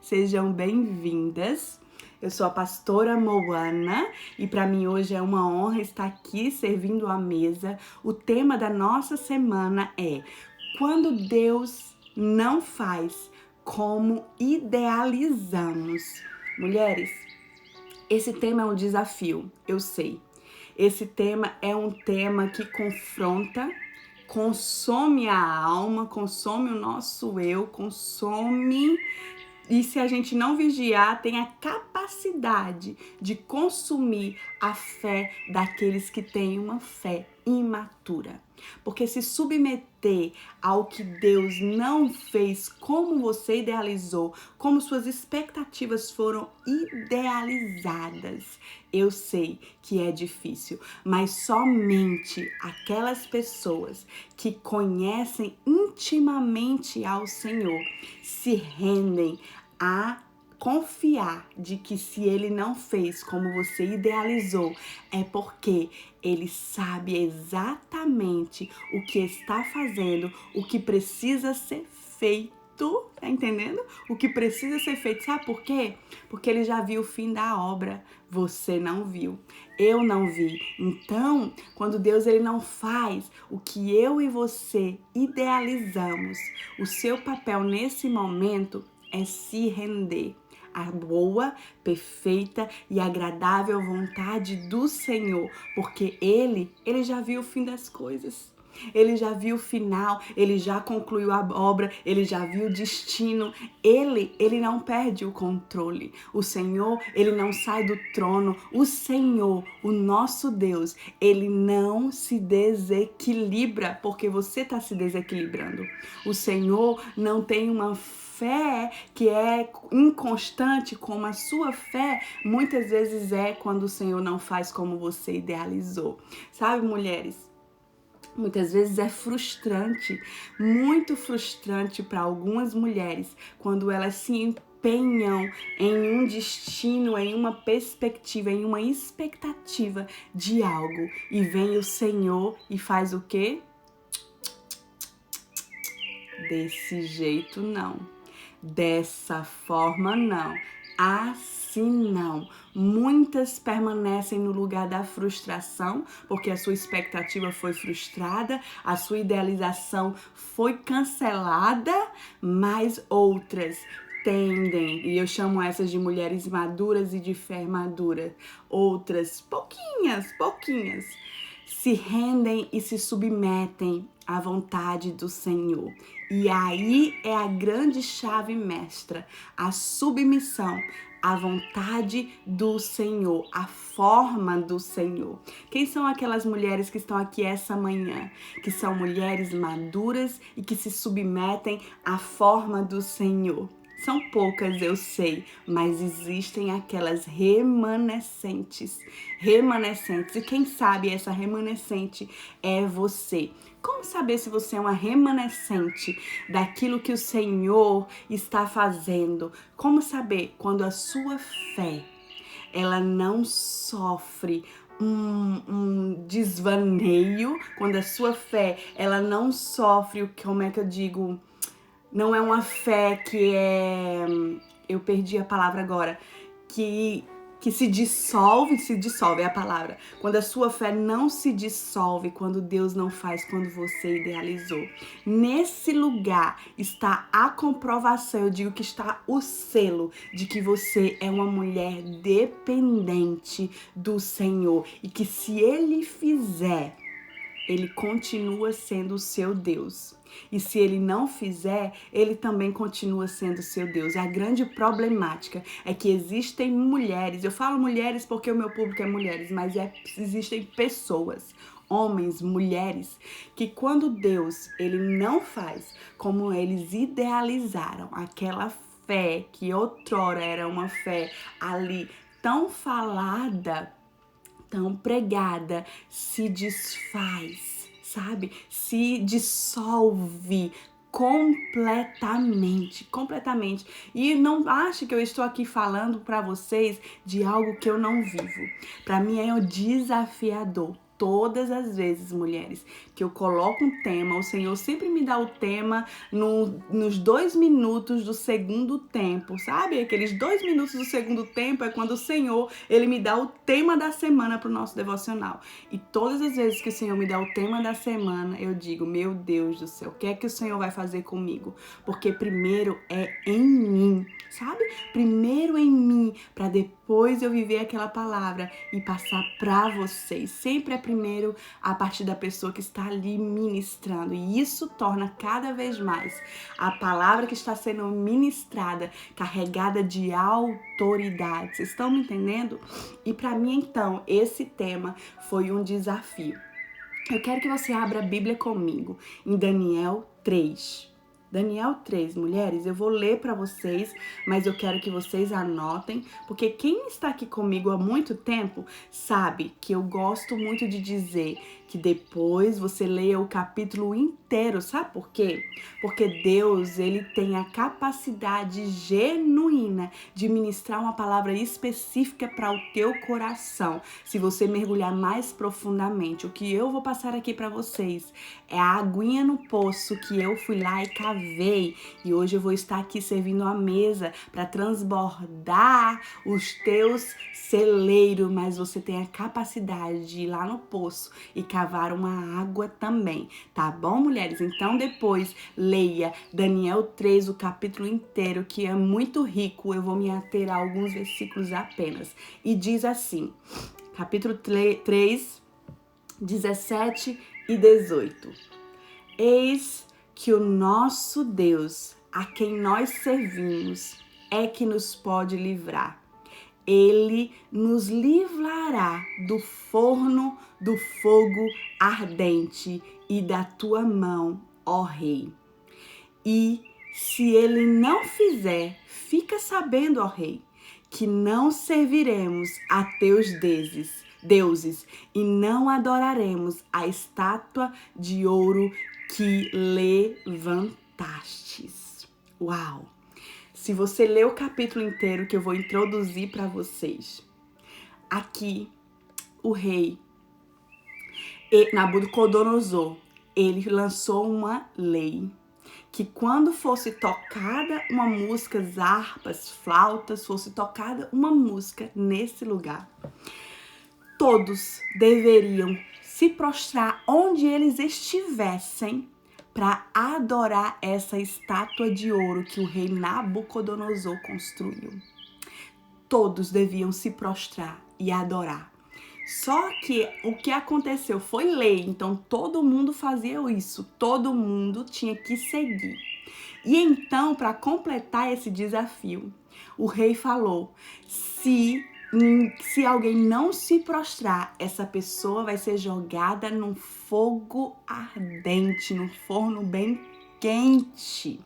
sejam bem-vindas. Eu sou a pastora Moana e para mim hoje é uma honra estar aqui servindo a mesa. O tema da nossa semana é Quando Deus não faz como idealizamos. Mulheres, esse tema é um desafio, eu sei. Esse tema é um tema que confronta, consome a alma, consome o nosso eu, consome. E se a gente não vigiar, tem a capacidade de consumir a fé daqueles que têm uma fé imatura. Porque se submeter ao que Deus não fez como você idealizou, como suas expectativas foram idealizadas, eu sei que é difícil, mas somente aquelas pessoas que conhecem intimamente ao Senhor se rendem a confiar de que se ele não fez como você idealizou, é porque ele sabe exatamente o que está fazendo, o que precisa ser feito, tá entendendo? O que precisa ser feito, sabe por quê? Porque ele já viu o fim da obra, você não viu, eu não vi. Então, quando Deus ele não faz o que eu e você idealizamos, o seu papel nesse momento é se render à boa, perfeita e agradável vontade do Senhor, porque Ele já viu o fim das coisas. Ele já viu o final, ele já concluiu a obra, ele já viu o destino. Ele não perde o controle. O Senhor, ele não sai do trono. O Senhor, o nosso Deus, ele não se desequilibra porque você está se desequilibrando. O Senhor não tem uma fé que é inconstante como a sua fé muitas vezes é quando o Senhor não faz como você idealizou. Sabe, mulheres? Muitas vezes é frustrante, muito frustrante para algumas mulheres quando elas se empenham em um destino, em uma perspectiva, em uma expectativa de algo e vem o Senhor e faz o quê? Desse jeito não, dessa forma não, assim não. Muitas permanecem no lugar da frustração, porque a sua expectativa foi frustrada, a sua idealização foi cancelada, mas outras tendem, e eu chamo essas de mulheres maduras e de fé madura, outras, pouquinhas, se rendem e se submetem à vontade do Senhor. E aí é a grande chave mestra, a submissão à vontade do Senhor, a forma do Senhor. Quem são aquelas mulheres que estão aqui essa manhã? Que são mulheres maduras e que se submetem à forma do Senhor. São poucas, eu sei, mas existem aquelas remanescentes. E quem sabe essa remanescente é você. Como saber se você é uma remanescente daquilo que o Senhor está fazendo? Como saber quando a sua fé, ela não sofre um desvaneio, quando a sua fé, ela não sofre, como é que eu digo... Não é uma fé que é... Eu perdi a palavra agora. Que se dissolve é a palavra. Quando a sua fé não se dissolve, quando Deus não faz, quando você idealizou. Nesse lugar está a comprovação, eu digo que está o selo de que você é uma mulher dependente do Senhor. E que se Ele fizer... Ele continua sendo o seu Deus. E se ele não fizer, ele também continua sendo o seu Deus. A grande problemática é que existem mulheres, eu falo mulheres porque o meu público é mulheres, mas existem pessoas, homens, mulheres, que quando Deus ele não faz como eles idealizaram, aquela fé que outrora era uma fé ali tão falada, tão pregada, se desfaz, sabe? Se dissolve completamente. E não ache que eu estou aqui falando para vocês de algo que eu não vivo. Para mim é um desafiador. todas as vezes, mulheres, que eu coloco um tema, o Senhor sempre me dá o tema nos 2 minutos do segundo tempo, sabe? Aqueles 2 minutos do segundo tempo é quando o Senhor, Ele me dá o tema da semana para o nosso devocional. E todas as vezes que o Senhor me dá o tema da semana, eu digo, meu Deus do céu, o que é que o Senhor vai fazer comigo? Porque primeiro é em mim, sabe? Primeiro em mim, para depois eu viver aquela palavra e passar para vocês. Sempre é primeiro a partir da pessoa que está ali ministrando. E isso torna cada vez mais a palavra que está sendo ministrada carregada de autoridade. Vocês estão me entendendo? E para mim, então, esse tema foi um desafio. Eu quero que você abra a Bíblia comigo em Daniel 3. Daniel 3, mulheres, eu vou ler para vocês, mas eu quero que vocês anotem, porque quem está aqui comigo há muito tempo sabe que eu gosto muito de dizer que depois você leia o capítulo inteiro, sabe por quê? Porque Deus, Ele tem a capacidade genuína de ministrar uma palavra específica para o teu coração, se você mergulhar mais profundamente. O que eu vou passar aqui para vocês é a aguinha no poço que eu fui lá e cavei, e hoje eu vou estar aqui servindo a mesa para transbordar os teus celeiros, mas você tem a capacidade de ir lá no poço e cavar uma água também, tá bom, mulheres? Então depois leia Daniel 3, o capítulo inteiro, que é muito rico. Eu vou me ater a alguns versículos apenas. E diz assim, capítulo 3, 17 e 18. Eis que o nosso Deus, a quem nós servimos, é que nos pode livrar. Ele nos livrará do forno do fogo ardente e da tua mão, ó Rei. E se ele não fizer, fica sabendo, ó Rei, que não serviremos a teus deuses e não adoraremos a estátua de ouro que levantastes. Uau! Se você ler o capítulo inteiro que eu vou introduzir para vocês, aqui o rei Nabucodonosor, ele lançou uma lei que quando fosse tocada uma música, harpas, flautas, fosse tocada uma música nesse lugar, todos deveriam se prostrar onde eles estivessem para adorar essa estátua de ouro que o rei Nabucodonosor construiu. Todos deviam se prostrar e adorar. Só que o que aconteceu foi lei, então todo mundo fazia isso, todo mundo tinha que seguir. E então, para completar esse desafio, o rei falou: se alguém não se prostrar, essa pessoa vai ser jogada num fogo ardente, num forno bem quente.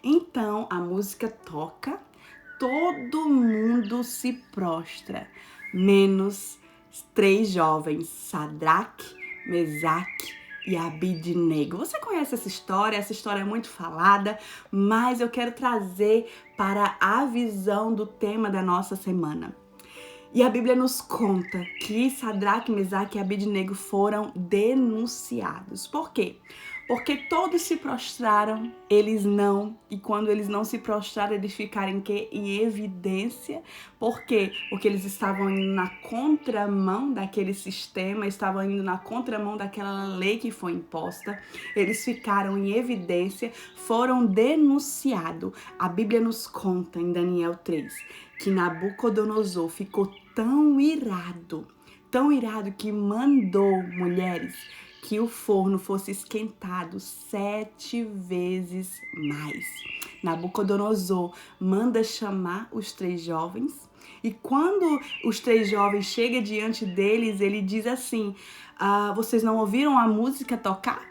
Então a música toca, todo mundo se prostra, menos 3 jovens, Sadraque, Mesaque e Abidnego. Você conhece essa história é muito falada, mas eu quero trazer para a visão do tema da nossa semana. E a Bíblia nos conta que Sadraque, Mesaque e Abidnego foram denunciados. Por quê? Porque todos se prostraram, eles não. E quando eles não se prostraram, eles ficaram em evidência. Por quê? Porque eles estavam indo na contramão daquele sistema, estavam indo na contramão daquela lei que foi imposta. Eles ficaram em evidência, foram denunciados. A Bíblia nos conta em Daniel 3 que Nabucodonosor ficou tão irado que mandou, mulheres, que o forno fosse esquentado 7 vezes mais. Nabucodonosor manda chamar os 3 jovens e quando os 3 jovens chegam diante deles, ele diz assim: vocês não ouviram a música tocar?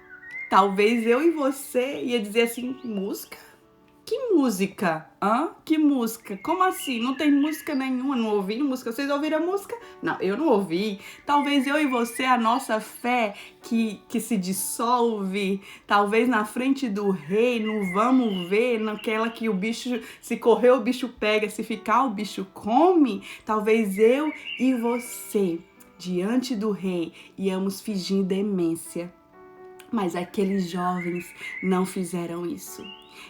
Talvez eu e você ia dizer assim: música? Que música? Que música? Como assim? Não tem música nenhuma, não ouvi música. Vocês ouviram a música? Não, eu não ouvi. Talvez eu e você, a nossa fé que se dissolve, talvez na frente do rei, não vamos ver, naquela que o bicho, se correr o bicho pega, se ficar o bicho come. Talvez eu e você diante do rei, íamos fingir demência. Mas aqueles jovens não fizeram isso.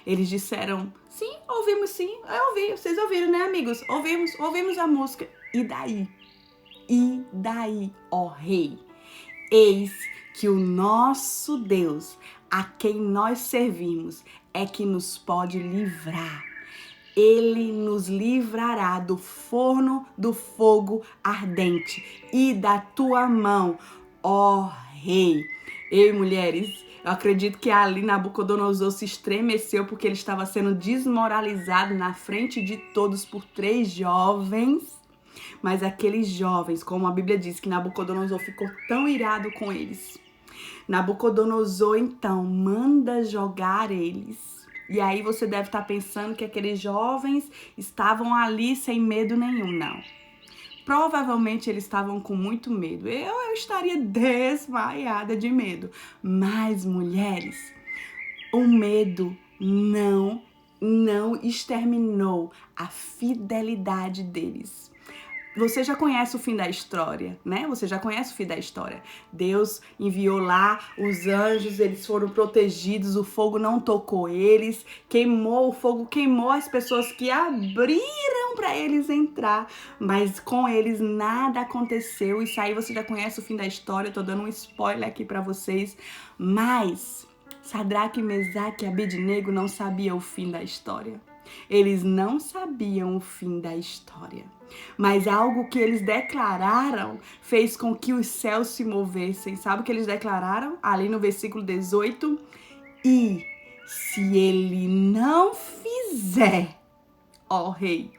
Eles disseram, sim, ouvimos sim, eu ouvi, vocês ouviram, né, amigos? Ouvimos a música. E daí? E daí, ó rei? Eis que o nosso Deus, a quem nós servimos, é que nos pode livrar. Ele nos livrará do forno do fogo ardente e da tua mão, ó rei. Eu e mulheres, eu acredito que ali Nabucodonosor se estremeceu porque ele estava sendo desmoralizado na frente de todos por 3 jovens. Mas aqueles jovens, como a Bíblia diz, que Nabucodonosor ficou tão irado com eles. Nabucodonosor, então, manda jogar eles. E aí você deve estar pensando que aqueles jovens estavam ali sem medo nenhum. Não. Provavelmente eles estavam com muito medo. Eu estaria desmaiada de medo. Mas, mulheres, o medo não exterminou a fidelidade deles. Você já conhece o fim da história, né? Você já conhece o fim da história. Deus enviou lá os anjos, eles foram protegidos, o fogo não tocou eles, o fogo queimou as pessoas que abriram para eles entrar, mas com eles nada aconteceu. Isso aí você já conhece o fim da história, eu tô dando um spoiler aqui para vocês, mas Sadraque, Mesaque e Abednego não sabiam o fim da história. Eles não sabiam o fim da história. Mas algo que eles declararam fez com que os céus se movessem. Sabe o que eles declararam? Ali no versículo 18. E se ele não fizer, ó rei,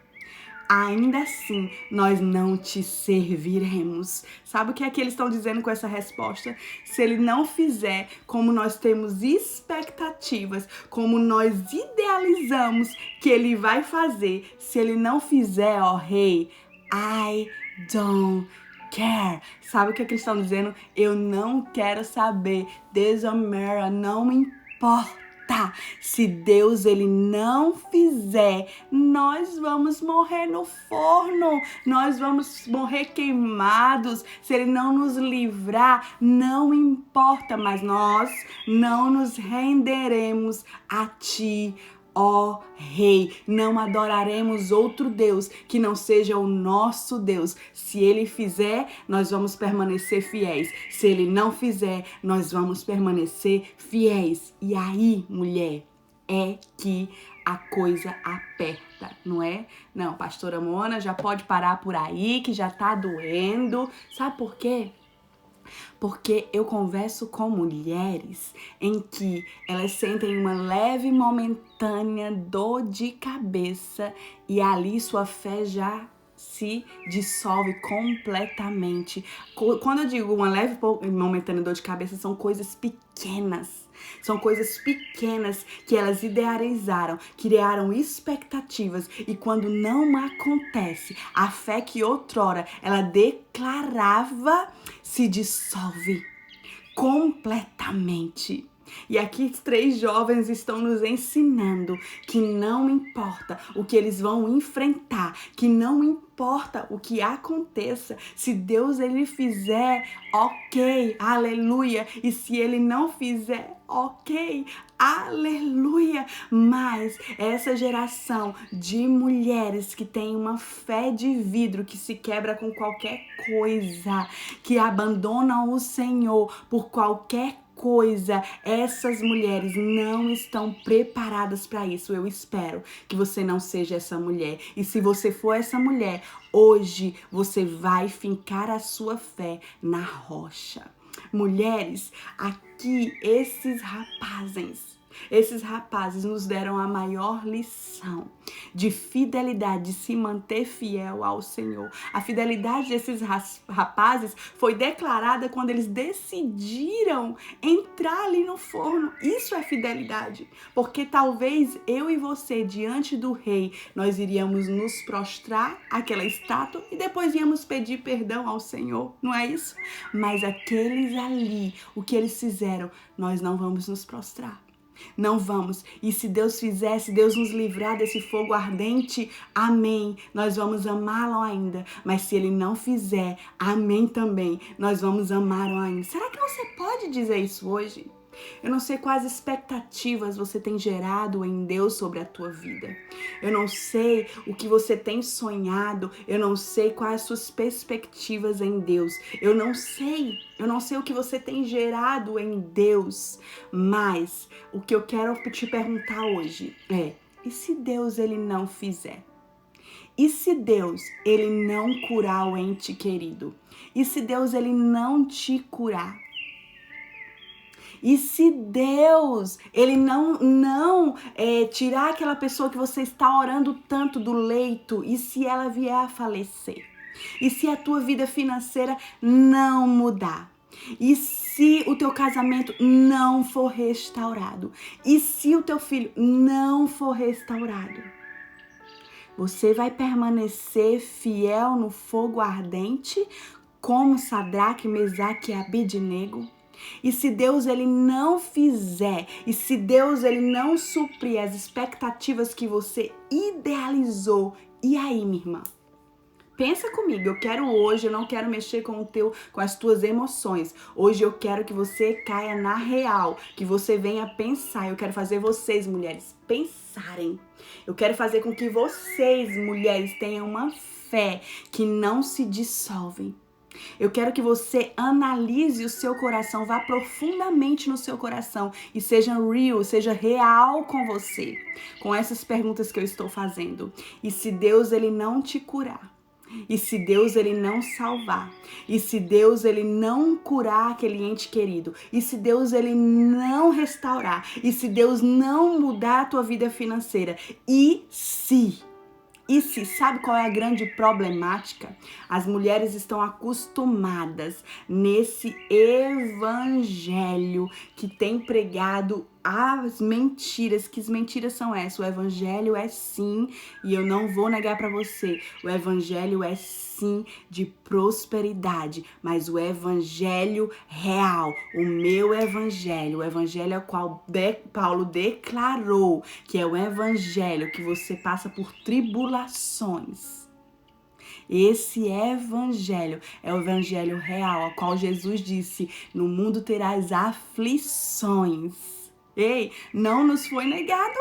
ainda assim, nós não te serviremos. Sabe o que é que eles estão dizendo com essa resposta? Se ele não fizer como nós temos expectativas, como nós idealizamos que ele vai fazer, se ele não fizer, ó rei, I don't care. Sabe o que é que eles estão dizendo? Eu não quero saber. Doesn't matter, não me importa. Se Deus ele não fizer, nós vamos morrer no forno, nós vamos morrer queimados. Se ele não nos livrar, não importa, mas nós não nos renderemos a ti, ó rei. Não adoraremos outro Deus que não seja o nosso Deus. Se ele fizer, nós vamos permanecer fiéis. Se ele não fizer, nós vamos permanecer fiéis. E aí, mulher, é que a coisa aperta, não é? Não, pastora Mona, já pode parar por aí que já tá doendo. Sabe por quê? Porque eu converso com mulheres em que elas sentem uma leve e momentânea dor de cabeça e ali sua fé já se dissolve completamente. Quando eu digo uma leve e momentânea dor de cabeça, são coisas pequenas. São coisas pequenas que elas idealizaram, criaram expectativas e quando não acontece, a fé que outrora ela declarava se dissolve completamente. E aqui 3 jovens estão nos ensinando que não importa o que eles vão enfrentar, que não importa o que aconteça, se Deus ele fizer, ok, aleluia, e se ele não fizer, ok, aleluia. Mas essa geração de mulheres que tem uma fé de vidro que se quebra com qualquer coisa, que abandonam o Senhor por qualquer coisa, essas mulheres não estão preparadas para isso. Eu espero que você não seja essa mulher. E se você for essa mulher, hoje você vai fincar a sua fé na rocha. Mulheres, aqui esses rapazes nos deram a maior lição de fidelidade, de se manter fiel ao Senhor. A fidelidade desses rapazes foi declarada quando eles decidiram entrar ali no forno. Isso é fidelidade, porque talvez eu e você, diante do rei, nós iríamos nos prostrar àquela estátua e depois íamos pedir perdão ao Senhor, não é isso? Mas aqueles ali, o que eles fizeram, nós não vamos nos prostrar. Não vamos. E se Deus fizer, se Deus nos livrar desse fogo ardente, amém. Nós vamos amá-lo ainda. Mas se Ele não fizer, amém também. Nós vamos amá-lo ainda. Será que você pode dizer isso hoje? Eu não sei quais expectativas você tem gerado em Deus sobre a tua vida. Eu não sei o que você tem sonhado. Eu não sei quais as suas perspectivas em Deus. Eu não sei o que você tem gerado em Deus. Mas o que eu quero te perguntar hoje é: e se Deus ele não fizer? E se Deus ele não curar o ente querido? E se Deus ele não te curar? E se Deus, Ele não tirar aquela pessoa que você está orando tanto do leito, e se ela vier a falecer? E se a tua vida financeira não mudar? E se o teu casamento não for restaurado? E se o teu filho não for restaurado? Você vai permanecer fiel no fogo ardente, como Sadraque, Mesaque e Abednego? E se Deus ele não fizer, e se Deus ele não suprir as expectativas que você idealizou, e aí, minha irmã? Pensa comigo, eu não quero mexer com as tuas emoções. Hoje eu quero que você caia na real, que você venha pensar. Eu quero fazer vocês, mulheres, pensarem. Eu quero fazer com que vocês, mulheres, tenham uma fé que não se dissolve. Eu quero que você analise o seu coração, vá profundamente no seu coração e seja real com você, com essas perguntas que eu estou fazendo. E se Deus ele não te curar? E se Deus ele não salvar? E se Deus ele não curar aquele ente querido? E se Deus ele não restaurar? E se Deus não mudar a tua vida financeira? E se, sabe qual é a grande problemática? As mulheres estão acostumadas nesse evangelho que tem pregado as mentiras. Que mentiras são essas? O evangelho é sim, e eu não vou negar para você, o evangelho é sim de prosperidade, mas o evangelho real, o meu evangelho, o evangelho ao qual Paulo declarou que é o evangelho que você passa por tribulações. Esse evangelho é o evangelho real, ao qual Jesus disse: no mundo terás aflições. Ei, não nos foi negado.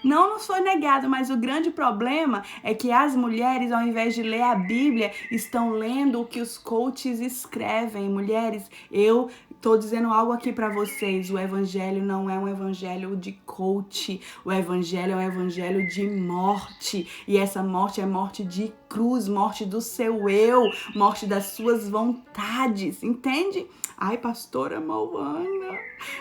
Não nos foi negado, mas o grande problema é que as mulheres, ao invés de ler a Bíblia, estão lendo o que os coaches escrevem. Mulheres, eu tô dizendo algo aqui para vocês. O evangelho não é um evangelho de coach. O evangelho é um evangelho de morte. E essa morte é morte de cruz, morte do seu eu, morte das suas vontades. Entende? Ai, pastora Malvana,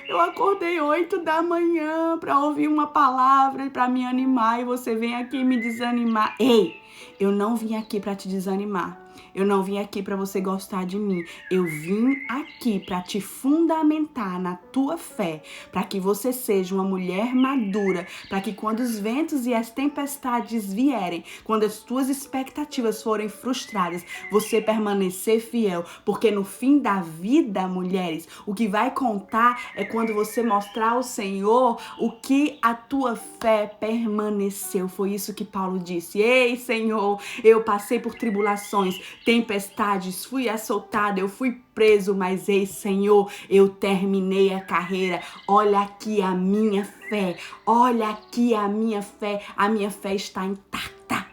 eu acordei 8 da manhã para ouvir uma palavra para me animar e você vem aqui me desanimar. Ei, eu não vim aqui para te desanimar. Eu não vim aqui para você gostar de mim. Eu vim aqui para te fundamentar na tua fé, para que você seja uma mulher madura, para que quando os ventos e as tempestades vierem, quando as tuas expectativas forem frustradas, você permanecer fiel, porque no fim da vida, mulheres, o que vai contar é quando você mostrar ao Senhor o que a tua fé permaneceu. Foi isso que Paulo disse. Ei, Senhor, eu passei por tribulações, tempestades, fui açotada, eu fui preso, mas ei, Senhor, eu terminei a carreira. Olha aqui a minha fé, olha aqui a minha fé está intacta.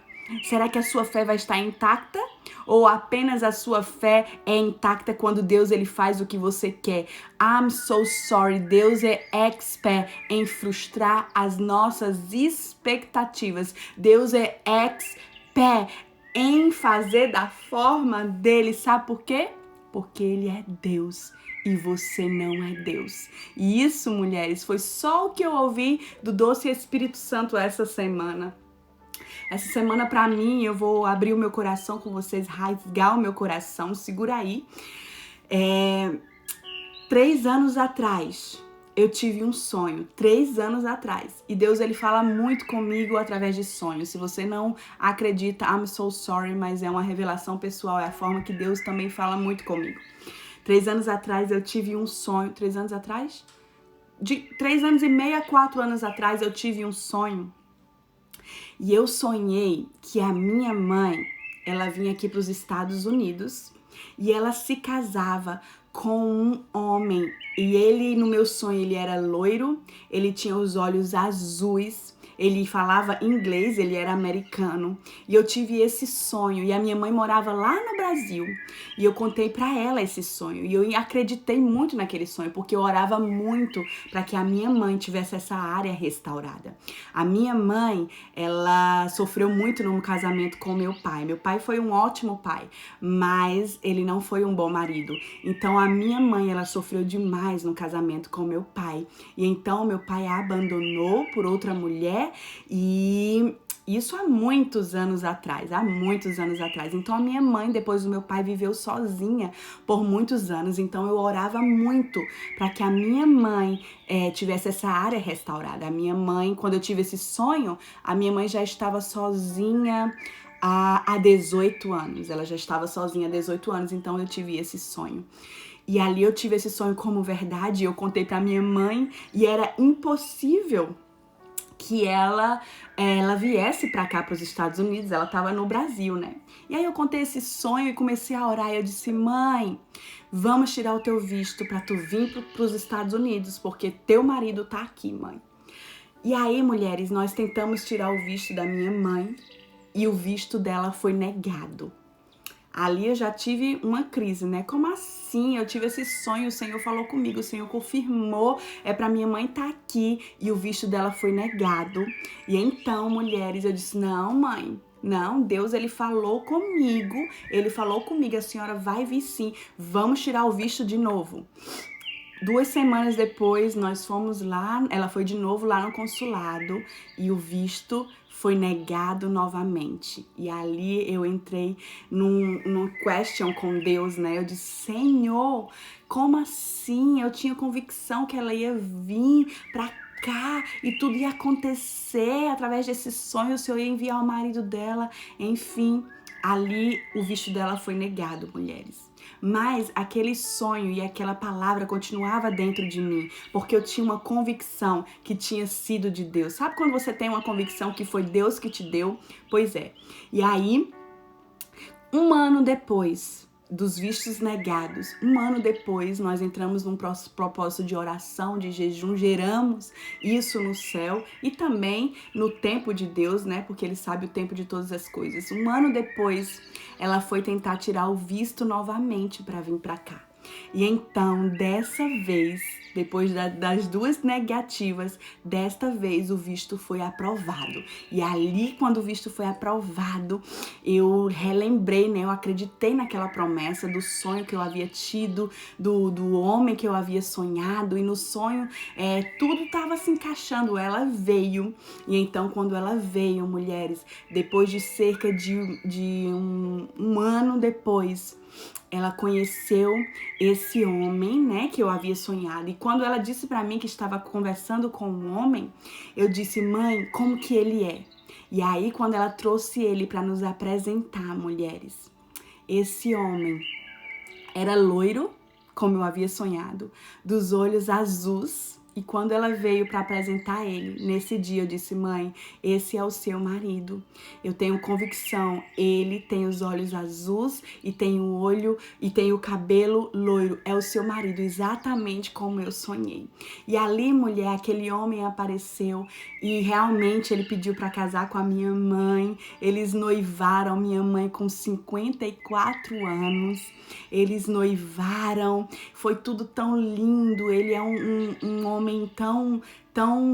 Será que a sua fé vai estar intacta? Ou apenas a sua fé é intacta quando Deus ele faz o que você quer? I'm so sorry. Deus é expert em frustrar as nossas expectativas. Deus é expert em fazer da forma dele. Sabe por quê? Porque ele é Deus e você não é Deus. E isso, mulheres, foi só o que eu ouvi do Doce Espírito Santo essa semana. Essa semana, pra mim, eu vou abrir o meu coração com vocês, rasgar o meu coração, segura aí. 3 anos atrás, eu tive um sonho, 3 anos atrás. E Deus, ele fala muito comigo através de sonhos. Se você não acredita, I'm so sorry, mas é uma revelação pessoal, é a forma que Deus também fala muito comigo. 3 anos atrás, eu tive um sonho. 3 anos atrás? de 3 anos e meio a 4 anos atrás, eu tive um sonho. E eu sonhei que a minha mãe, ela vinha aqui para os Estados Unidos e ela se casava com um homem. E ele, no meu sonho, ele era loiro, ele tinha os olhos azuis, ele falava inglês, ele era americano. E eu tive esse sonho. E a minha mãe morava lá no Brasil. E eu contei pra ela esse sonho. E eu acreditei muito naquele sonho, porque eu orava muito para que a minha mãe tivesse essa área restaurada. A minha mãe, ela sofreu muito no casamento com meu pai. Meu pai foi um ótimo pai, mas ele não foi um bom marido. Então a minha mãe, ela sofreu demais no casamento com meu pai. E então meu pai a abandonou por outra mulher e isso há muitos anos atrás, Então a minha mãe, depois do meu pai, viveu sozinha por muitos anos. Então eu orava muito para que a minha mãe tivesse essa área restaurada. A minha mãe, quando eu tive esse sonho, a minha mãe já estava sozinha há 18 anos. Ela já estava sozinha há 18 anos, então eu tive esse sonho. E ali eu tive esse sonho como verdade, eu contei pra minha mãe e era impossível que ela viesse pra cá, pros Estados Unidos. Ela tava no Brasil, né? E aí eu contei esse sonho e comecei a orar. E eu disse, mãe, vamos tirar o teu visto pra tu vir pros Estados Unidos, porque teu marido tá aqui, mãe. E aí, mulheres, nós tentamos tirar o visto da minha mãe e o visto dela foi negado. Ali eu já tive uma crise, né? Como assim? Eu tive esse sonho, o Senhor falou comigo, o Senhor confirmou, pra minha mãe estar aqui e o visto dela foi negado. E então, mulheres, eu disse, não, mãe, não, Deus, ele falou comigo, a senhora vai vir sim, vamos tirar o visto de novo. 2 semanas depois, nós fomos lá, ela foi de novo lá no consulado e o visto foi negado novamente. E ali eu entrei num question com Deus, né? Eu disse, Senhor, como assim? Eu tinha convicção que ela ia vir pra cá e tudo ia acontecer através desse sonho, o Senhor ia enviar o marido dela, enfim. Ali o visto dela foi negado, mulheres. Mas aquele sonho e aquela palavra continuava dentro de mim, porque eu tinha uma convicção que tinha sido de Deus. Sabe quando você tem uma convicção que foi Deus que te deu? Pois é. E aí, 1 ano depois dos vistos negados, 1 ano depois, nós entramos num propósito de oração, de jejum, geramos isso no céu e também no tempo de Deus, né? Porque Ele sabe o tempo de todas as coisas. 1 ano depois, ela foi tentar tirar o visto novamente para vir para cá. E então, dessa vez, depois das 2 negativas, desta vez o visto foi aprovado. E ali, quando o visto foi aprovado, eu relembrei, né? Eu acreditei naquela promessa do sonho que eu havia tido, do homem que eu havia sonhado. E no sonho, tudo estava se encaixando. Ela veio. E então, quando ela veio, mulheres, depois de cerca de um ano depois, ela conheceu esse homem, né, que eu havia sonhado. E quando ela disse pra mim que estava conversando com um homem, eu disse, mãe, como que ele é? E aí, quando ela trouxe ele para nos apresentar, mulheres, esse homem era loiro, como eu havia sonhado, dos olhos azuis. E quando ela veio para apresentar ele, nesse dia eu disse, mãe, esse é o seu marido. Eu tenho convicção, ele tem os olhos azuis e tem o olho e tem o cabelo loiro. É o seu marido, exatamente como eu sonhei. E ali, mulher, aquele homem apareceu e realmente ele pediu para casar com a minha mãe. Eles noivaram, minha mãe com 54 anos. Eles noivaram, foi tudo tão lindo. Ele é um homem tão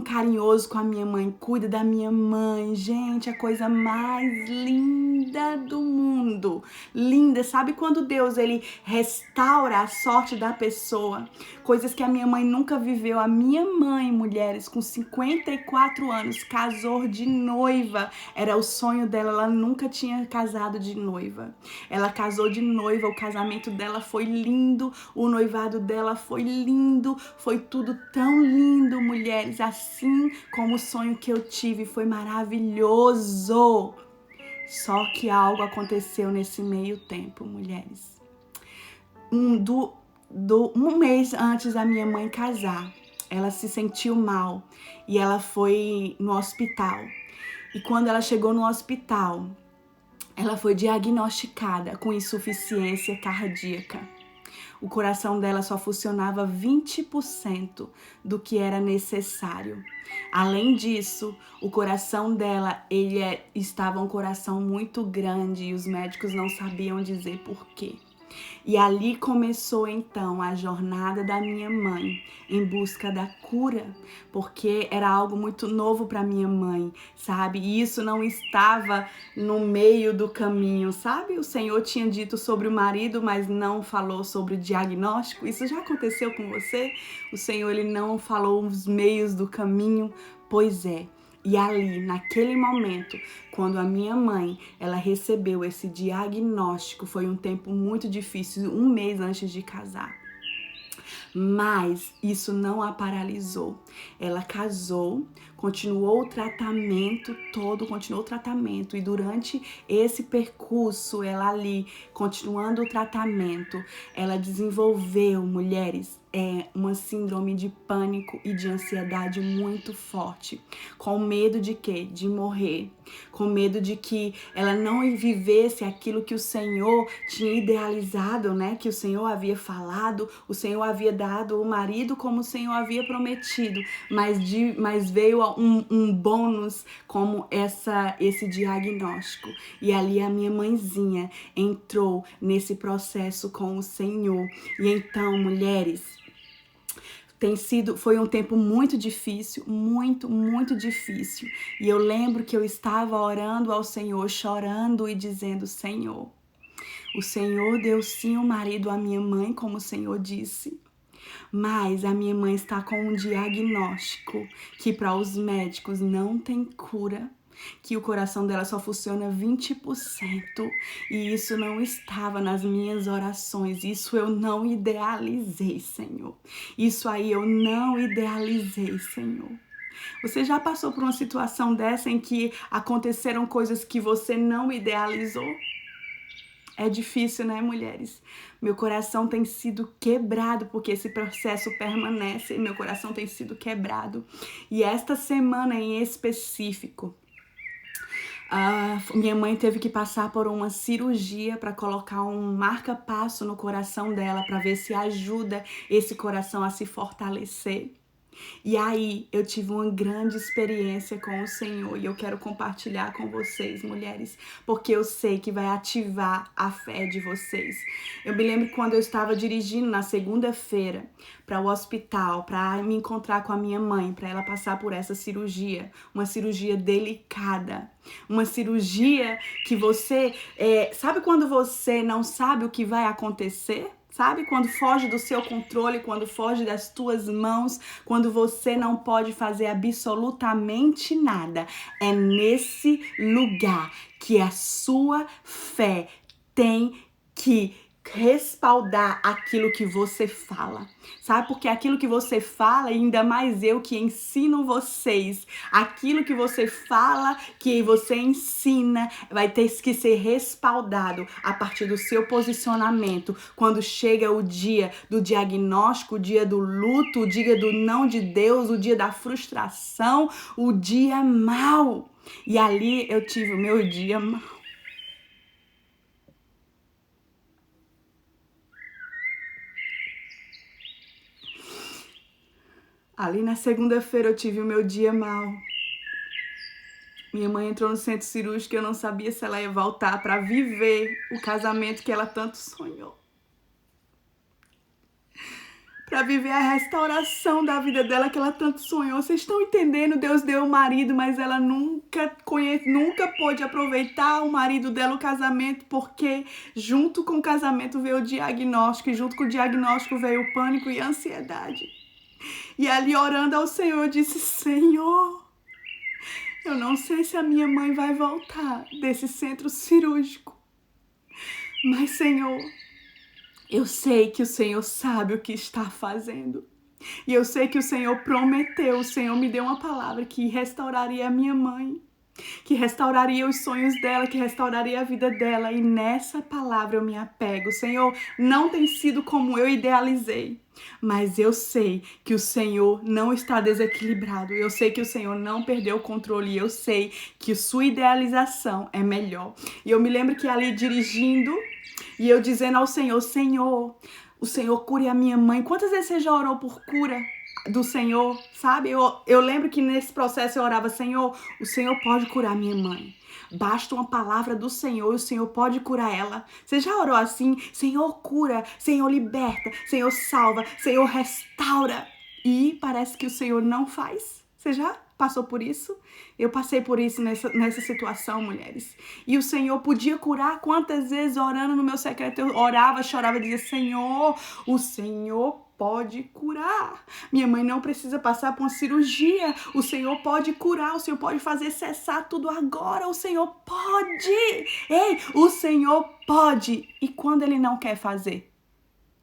carinhoso com a minha mãe, cuida da minha mãe. Gente, a coisa mais linda do mundo. Linda, sabe quando Deus, ele restaura a sorte da pessoa? Coisas que a minha mãe nunca viveu. A minha mãe, mulheres, com 54 anos, casou de noiva. Era o sonho dela, ela nunca tinha casado de noiva. Ela casou de noiva, o casamento dela foi lindo, o noivado dela foi lindo, foi tudo tão lindo, mulheres, assim como o sonho que eu tive, foi maravilhoso. Só que algo aconteceu nesse meio tempo, mulheres. Um mês antes da minha mãe casar, ela se sentiu mal e ela foi no hospital. E quando ela chegou no hospital, ela foi diagnosticada com insuficiência cardíaca. O coração dela só funcionava 20% do que era necessário. Além disso, o coração dela, estava um coração muito grande e os médicos não sabiam dizer por quê. E ali começou então a jornada da minha mãe em busca da cura, porque era algo muito novo para minha mãe, sabe? E isso não estava no meio do caminho, sabe? O Senhor tinha dito sobre o marido, mas não falou sobre o diagnóstico. Isso já aconteceu com você? O Senhor, ele não falou os meios do caminho? Pois é. E ali, naquele momento, quando a minha mãe, ela recebeu esse diagnóstico, foi um tempo muito difícil, 1 mês antes de casar. Mas isso não a paralisou. Ela casou, continuou o tratamento e durante esse percurso, ela ali, continuando o tratamento, ela desenvolveu, mulheres, uma síndrome de pânico e de ansiedade muito forte, com medo de quê? De morrer, com medo de que ela não vivesse aquilo que o Senhor tinha idealizado, né? Que o Senhor havia falado, o Senhor havia dado o marido como o Senhor havia prometido, mas veio um bônus como esse diagnóstico. E ali a minha mãezinha entrou nesse processo com o Senhor. E então, mulheres, foi um tempo muito difícil, muito difícil. E eu lembro que eu estava orando ao Senhor, chorando e dizendo: Senhor, o Senhor deu sim o marido à minha mãe, como o Senhor disse. Mas a minha mãe está com um diagnóstico que para os médicos não tem cura, que o coração dela só funciona 20%, e isso não estava nas minhas orações, isso eu não idealizei, Senhor. Isso aí eu não idealizei, Senhor. Você já passou por uma situação dessa em que aconteceram coisas que você não idealizou? É difícil, né, mulheres? Meu coração tem sido quebrado porque esse processo permanece. Meu coração tem sido quebrado. E esta semana em específico, minha mãe teve que passar por uma cirurgia para colocar um marca-passo no coração dela para ver se ajuda esse coração a se fortalecer. E aí eu tive uma grande experiência com o Senhor e eu quero compartilhar com vocês, mulheres, porque eu sei que vai ativar a fé de vocês. Eu me lembro quando eu estava dirigindo na segunda-feira para o hospital, para me encontrar com a minha mãe, para ela passar por essa cirurgia, uma cirurgia delicada, uma cirurgia que você, sabe quando você não sabe o que vai acontecer? Sabe? Quando foge do seu controle, quando foge das tuas mãos, quando você não pode fazer absolutamente nada. É nesse lugar que a sua fé tem que respaldar aquilo que você fala, sabe? Porque aquilo que você fala, e ainda mais eu que ensino vocês, aquilo que você fala, que você ensina, vai ter que ser respaldado a partir do seu posicionamento. Quando chega o dia do diagnóstico, o dia do luto, o dia do não de Deus, o dia da frustração, o dia mau. E ali eu tive o meu dia mau. Ali na segunda-feira eu tive o meu dia mal. Minha mãe entrou no centro cirúrgico e eu não sabia se ela ia voltar para viver o casamento que ela tanto sonhou. Para viver a restauração da vida dela que ela tanto sonhou. Vocês estão entendendo? Deus deu o marido, mas ela nunca pôde aproveitar o marido dela, o casamento, porque junto com o casamento veio o diagnóstico e junto com o diagnóstico veio o pânico e a ansiedade. E ali orando ao Senhor, eu disse: Senhor, eu não sei se a minha mãe vai voltar desse centro cirúrgico. Mas, Senhor, eu sei que o Senhor sabe o que está fazendo. E eu sei que o Senhor prometeu, o Senhor me deu uma palavra que restauraria a minha mãe. que restauraria os sonhos dela, que restauraria a vida dela. E nessa palavra eu me apego. Senhor, não tem sido como eu idealizei, mas eu sei que o Senhor não está desequilibrado. Eu sei que o Senhor não perdeu o controle. E eu sei que sua idealização é melhor. E eu me lembro que ali dirigindo e eu dizendo ao Senhor, Senhor, o Senhor cure a minha mãe. Quantas vezes você já orou por cura do Senhor, sabe? Eu lembro que nesse processo eu orava, Senhor, o Senhor pode curar minha mãe. Basta uma palavra do Senhor e o Senhor pode curar ela. Você já orou assim? Senhor cura, Senhor liberta, Senhor salva, Senhor restaura. E parece que o Senhor não faz. Você já passou por isso? Eu passei por isso nessa situação, mulheres. E o Senhor podia curar. Quantas vezes orando no meu secreto eu orava, chorava, dizia, Senhor, o Senhor pode curar. Minha mãe não precisa passar por uma cirurgia. O Senhor pode curar. O Senhor pode fazer cessar tudo agora. O Senhor pode. Ei, o Senhor pode. E quando Ele não quer fazer?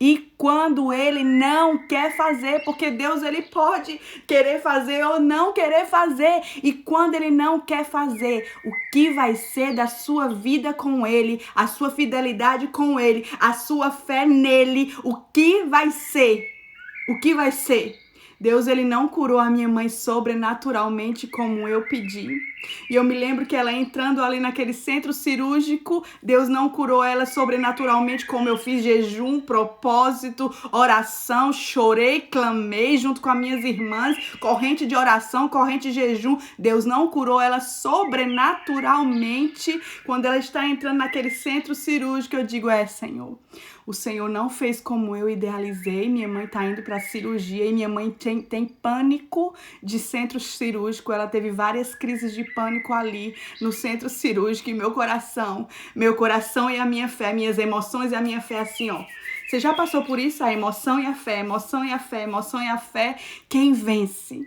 E quando Ele não quer fazer, porque Deus Ele pode querer fazer ou não querer fazer. E quando Ele não quer fazer, o que vai ser da sua vida com Ele, a sua fidelidade com Ele, a sua fé nele, o que vai ser? O que vai ser? Deus Ele não curou a minha mãe sobrenaturalmente como eu pedi. E eu me lembro que ela entrando ali naquele centro cirúrgico, Deus não curou ela sobrenaturalmente como eu fiz jejum, propósito, oração, chorei, clamei junto com as minhas irmãs, corrente de oração, corrente de jejum. Deus não curou ela sobrenaturalmente. Quando ela está entrando naquele centro cirúrgico, eu digo, Senhor, o Senhor não fez como eu idealizei. Minha mãe está indo para a cirurgia e minha mãe tem pânico de centro cirúrgico. Ela teve várias crises de pânico ali no centro cirúrgico e meu coração e a minha fé, minhas emoções e a minha fé assim, ó. Você já passou por isso? A emoção e a fé, emoção e a fé, emoção e a fé. Quem vence?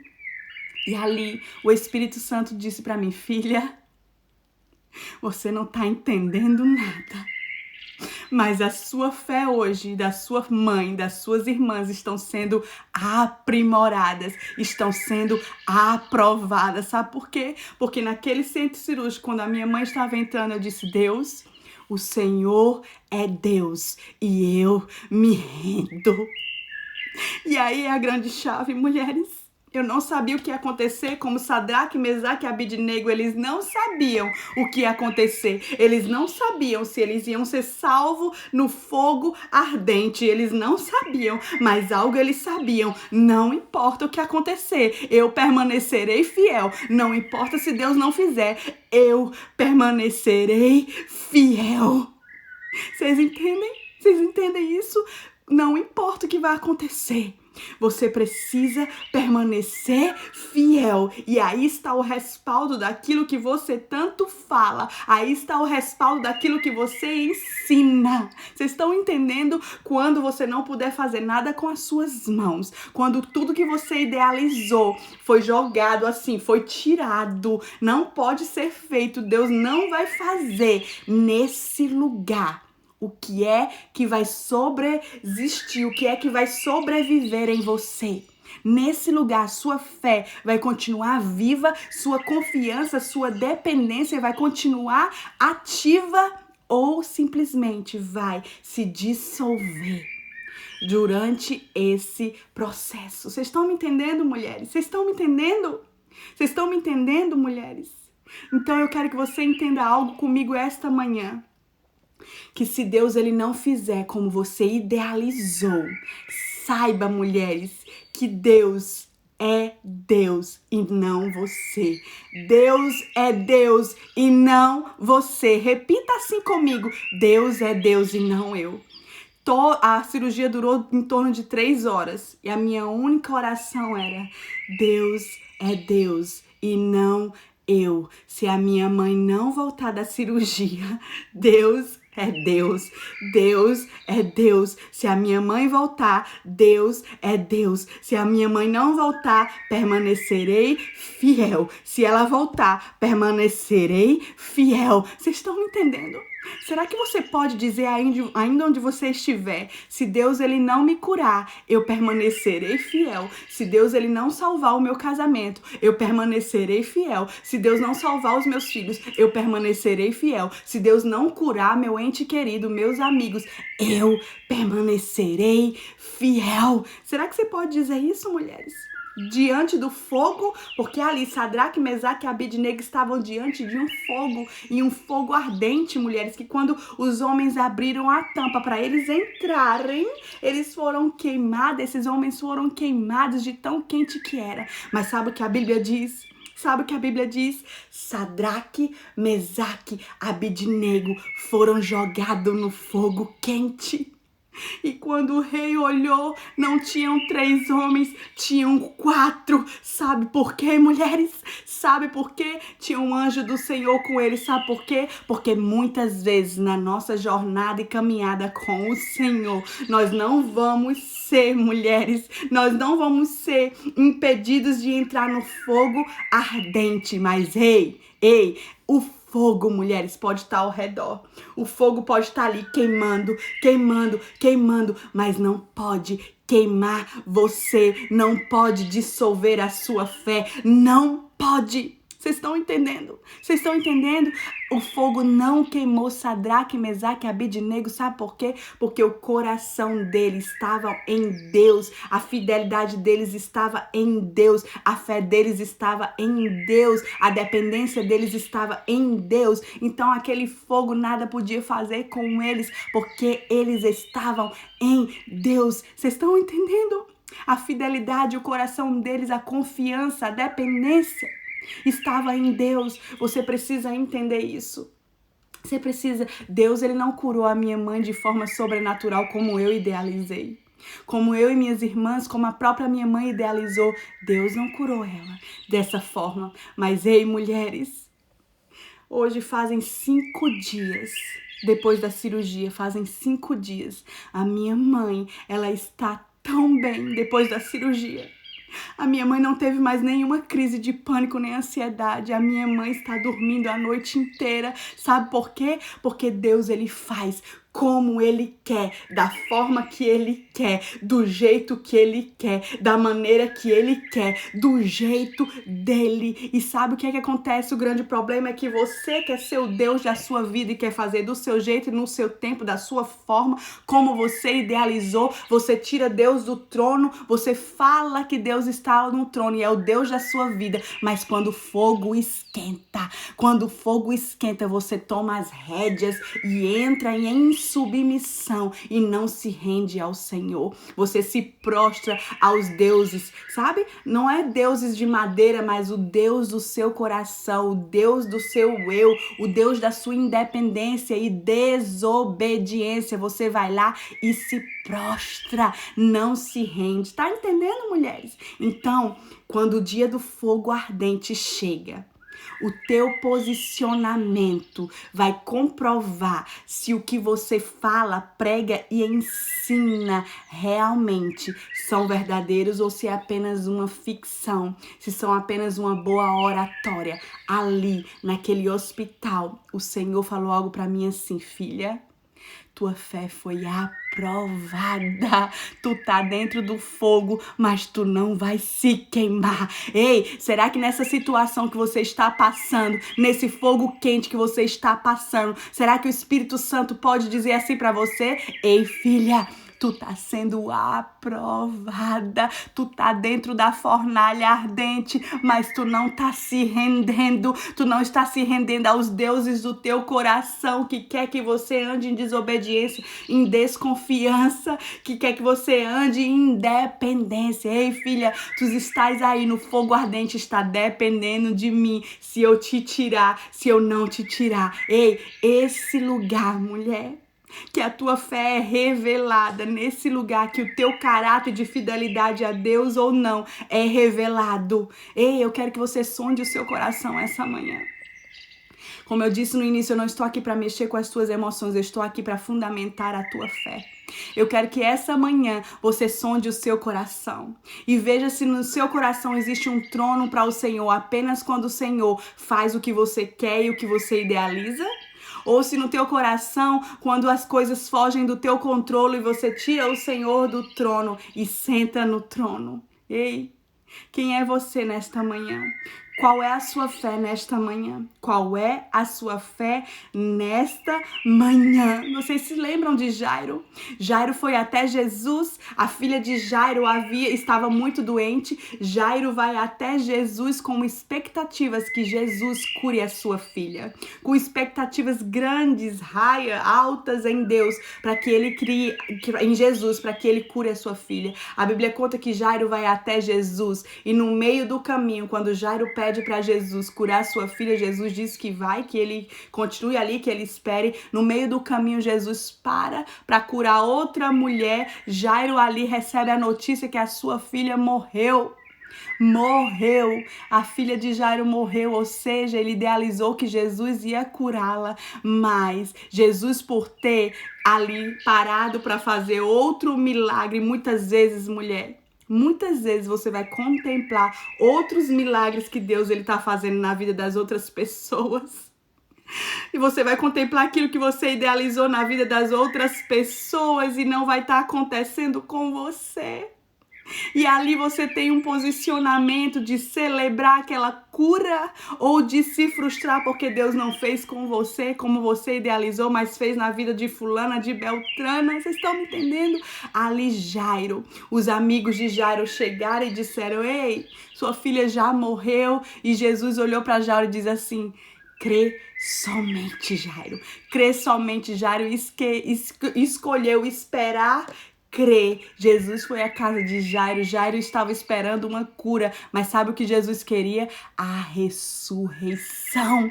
E ali o Espírito Santo disse para mim, filha, você não está entendendo nada. Mas a sua fé hoje, da sua mãe, das suas irmãs, estão sendo aprimoradas, estão sendo aprovadas. Sabe por quê? Porque naquele centro cirúrgico, quando a minha mãe estava entrando, eu disse, Deus, o Senhor é Deus e eu me rendo. E aí é a grande chave, mulheres. Eu não sabia o que ia acontecer, como Sadraque, Mesaque e Abidnego, eles não sabiam o que ia acontecer. Eles não sabiam se eles iam ser salvos no fogo ardente. Eles não sabiam, mas algo eles sabiam. Não importa o que acontecer, eu permanecerei fiel. Não importa se Deus não fizer, eu permanecerei fiel. Vocês entendem? Vocês entendem isso? Não importa o que vai acontecer. Você precisa permanecer fiel. E aí está o respaldo daquilo que você tanto fala. Aí está o respaldo daquilo que você ensina. Vocês estão entendendo? Quando você não puder fazer nada com as suas mãos. Quando tudo que você idealizou foi jogado assim, foi tirado. Não pode ser feito. Deus não vai fazer nesse lugar. O que é que vai sobreexistir? O que é que vai sobreviver em você? Nesse lugar, sua fé vai continuar viva, sua confiança, sua dependência vai continuar ativa ou simplesmente vai se dissolver durante esse processo. Vocês estão me entendendo, mulheres? Vocês estão me entendendo? Vocês estão me entendendo, mulheres? Então eu quero que você entenda algo comigo esta manhã. Que se Deus ele não fizer como você idealizou, saiba, mulheres, que Deus é Deus e não você. Deus é Deus e não você. Repita assim comigo, Deus é Deus e não eu. A cirurgia durou em torno de 3 horas e a minha única oração era, Deus é Deus e não eu. Se a minha mãe não voltar da cirurgia, Deus É Deus, Deus é Deus. Se a minha mãe voltar, Deus é Deus. Se a minha mãe não voltar, permanecerei fiel. Se ela voltar, permanecerei fiel. Vocês estão entendendo? Será que você pode dizer ainda onde você estiver, se Deus ele não me curar, eu permanecerei fiel. Se Deus ele não salvar o meu casamento, eu permanecerei fiel. Se Deus não salvar os meus filhos, eu permanecerei fiel. Se Deus não curar meu ente querido, meus amigos, eu permanecerei fiel. Será que você pode dizer isso, mulheres? Diante do fogo, porque ali Sadraque, Mesaque e Abednego estavam diante de um fogo, e um fogo ardente, mulheres, que quando os homens abriram a tampa para eles entrarem, eles foram queimados, esses homens foram queimados de tão quente que era. Mas sabe o que a Bíblia diz? Sabe o que a Bíblia diz? Sadraque, Mesaque, Abednego foram jogados no fogo quente. E quando o rei olhou, não tinham 3 homens, tinham 4. Sabe por quê, mulheres? Sabe por quê? Tinha um anjo do Senhor com eles. Sabe por quê? Porque muitas vezes na nossa jornada e caminhada com o Senhor, nós não vamos ser, mulheres, nós não vamos ser impedidos de entrar no fogo ardente. Mas ei, o fogo, mulheres, pode estar ao redor. O fogo pode estar ali queimando, queimando, queimando, mas não pode queimar você, não pode dissolver a sua fé, não pode. Vocês estão entendendo? Vocês estão entendendo? O fogo não queimou Sadraque, Mesaque e Abednego. Sabe por quê? Porque o coração deles estava em Deus. A fidelidade deles estava em Deus. A fé deles estava em Deus. A dependência deles estava em Deus. Então aquele fogo nada podia fazer com eles, porque eles estavam em Deus. Vocês estão entendendo? A fidelidade, o coração deles, a confiança, a dependência estava em Deus. Você precisa entender isso. Você precisa. Deus, ele não curou a minha mãe de forma sobrenatural como eu idealizei. Como eu e minhas irmãs, como a própria minha mãe idealizou. Deus não curou ela dessa forma. Mas ei, mulheres, hoje fazem 5 dias. Depois da cirurgia, fazem 5 dias. A minha mãe, ela está tão bem depois da cirurgia. A minha mãe não teve mais nenhuma crise de pânico nem ansiedade. A minha mãe está dormindo a noite inteira. Sabe por quê? Porque Deus, ele faz como ele quer, da forma que ele quer, do jeito que ele quer, da maneira que ele quer, do jeito dele. E sabe o que é que acontece? O grande problema é que você quer ser o Deus da sua vida e quer fazer do seu jeito e no seu tempo, da sua forma, como você idealizou. Você tira Deus do trono, você fala que Deus está no trono e é o Deus da sua vida. Mas quando o fogo esquenta, você toma as rédeas e entra em submissão e não se rende ao Senhor. Você se prostra aos deuses, sabe? Não é deuses de madeira, mas o Deus do seu coração, o Deus do seu eu, o Deus da sua independência e desobediência. Você vai lá e se prostra, não se rende. Tá entendendo, mulheres? Então, quando o dia do fogo ardente chega, o teu posicionamento vai comprovar se o que você fala, prega e ensina realmente são verdadeiros ou se é apenas uma ficção, se são apenas uma boa oratória. Ali, naquele hospital, o Senhor falou algo para mim assim: filha, tua fé foi aprovada. Tu tá dentro do fogo, mas tu não vai se queimar. Ei, será que nessa situação que você está passando, nesse fogo quente que você está passando, será que o Espírito Santo pode dizer assim pra você? Ei, filha, tu tá sendo aprovada, tu tá dentro da fornalha ardente, mas tu não tá se rendendo, tu não está se rendendo aos deuses do teu coração, que quer que você ande em desobediência, em desconfiança, que quer que você ande em independência. Ei, filha, tu estás aí no fogo ardente, está dependendo de mim, se eu te tirar, se eu não te tirar. Ei, esse lugar, mulher, que a tua fé é revelada, nesse lugar que o teu caráter de fidelidade a Deus ou não é revelado. Ei, eu quero que você sonde o seu coração essa manhã. Como eu disse no início, eu não estou aqui para mexer com as tuas emoções, eu estou aqui para fundamentar a tua fé. Eu quero que essa manhã você sonde o seu coração e veja se no seu coração existe um trono para o Senhor apenas quando o Senhor faz o que você quer e o que você idealiza. Ou se no teu coração, quando as coisas fogem do teu controle, você tira o Senhor do trono e senta no trono. Ei, quem é você nesta manhã? Qual é a sua fé nesta manhã? Qual é a sua fé nesta manhã? Vocês se lembram de Jairo? Jairo foi até Jesus, a filha de Jairo estava muito doente. Jairo vai até Jesus com expectativas que Jesus cure a sua filha. Com expectativas grandes, altas em Deus, para que ele crie, em Jesus, para que ele cure a sua filha. A Bíblia conta que Jairo vai até Jesus e no meio do caminho, quando Jairo pede para Jesus curar sua filha, Jesus diz que que ele continue ali, que ele espere. No meio do caminho, Jesus para curar outra mulher. Jairo ali recebe a notícia que a sua filha morreu. A filha de Jairo morreu, ou seja, ele idealizou que Jesus ia curá-la, mas Jesus, por ter ali parado para fazer outro milagre, muitas vezes você vai contemplar outros milagres que Deus está fazendo na vida das outras pessoas. E você vai contemplar aquilo que você idealizou na vida das outras pessoas e não vai estar acontecendo com você. E ali você tem um posicionamento de celebrar aquela cura ou de se frustrar porque Deus não fez com você como você idealizou, mas fez na vida de fulana, de Beltrana. Vocês estão me entendendo? Ali Jairo, os amigos de Jairo chegaram e disseram: ei, sua filha já morreu. E Jesus olhou para Jairo e diz assim: crê somente, Jairo. Crê somente, Jairo. Escolheu esperar. Crer. Jesus foi à casa de Jairo. Jairo estava esperando uma cura, mas sabe o que Jesus queria? A ressurreição.